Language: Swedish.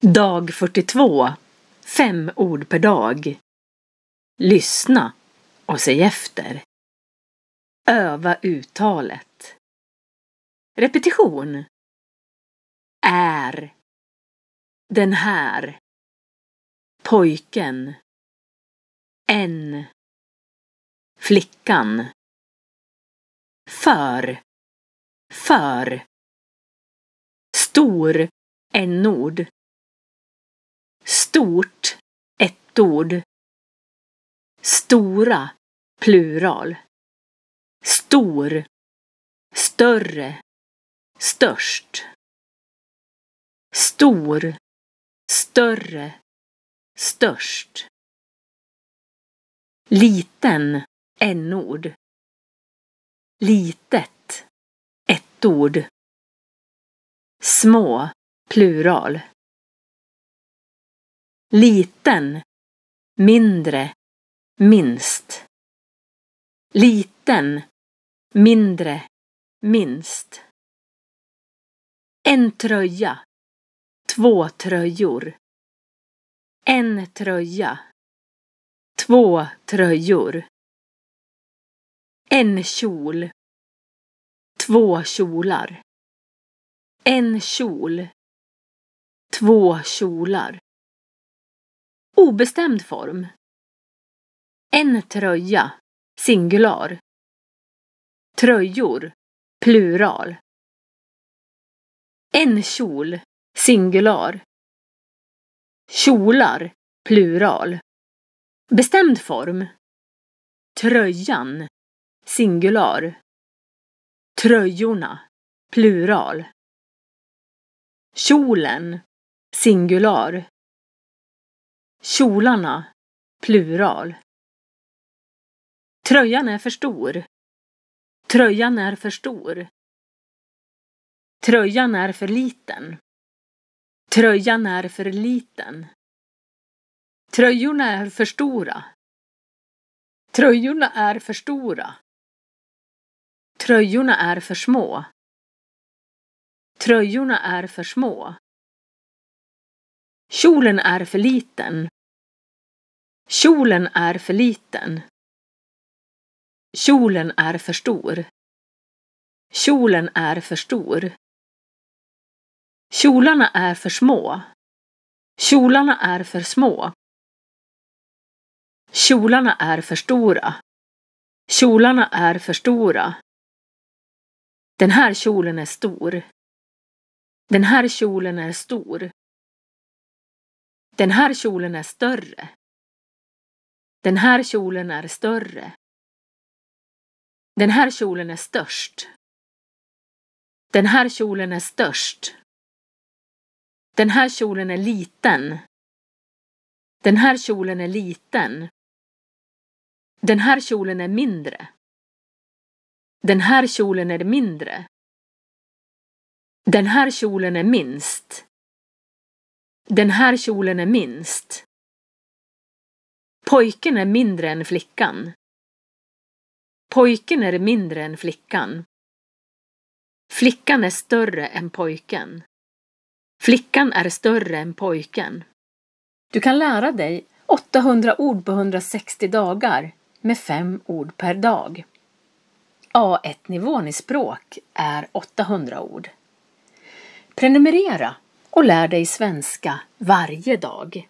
Dag 42. 5 ord per dag. Lyssna och säg efter. Öva uttalet. Repetition. Är. Den här. Pojken. En. Flickan. För. Stor. En-ord. Stort. Ett ord. Stora. Plural. Stor. Större. Störst. Stor. Större. Störst. Liten. En-ord. Litet. Ett ord. Små. Plural. Liten. Mindre. Minst. Liten. Mindre. Minst. En tröja. 2 tröjor. En tröja. 2 tröjor. En kjol. 2 kjolar. En kjol. 2 kjolar. Obestämd form. En tröja. Singular. Tröjor. Plural. En kjol. Singular. Kjolar. Plural. Bestämd form. Tröjan. Singular. Tröjorna. Plural. Kjolen. Singular. Kjolarna. Plural. Tröjan är för stor. Tröjan är för stor. Tröjan är för liten. Tröjan är för liten. Tröjorna är för stora. Tröjorna är för stora. Tröjorna är för små. Tröjorna är för små. Kjolen är för liten. Kjolen är för liten. Kjolen är för stor. Kjolen är för stor. Kjolarna är för små. Kjolarna är för små. Kjolarna är för stora. Kjolarna är för stora. Den här kjolen är stor. Den här kjolen är stor. Den här kjolen är större. Den här kjolen är större. Den här kjolen är störst. Den här kjolen är störst. Den här kjolen är liten. Den här kjolen är liten. Den här kjolen är mindre. Den här kjolen är mindre. Den här kjolen är minst. Den här kjolen är minst. Pojken är mindre än flickan. Pojken är mindre än flickan. Flickan är större än pojken. Flickan är större än pojken. Du kan lära dig 800 ord på 160 dagar med 5 ord per dag. A1-nivån i språk är 800 ord. Prenumerera och lär dig svenska varje dag.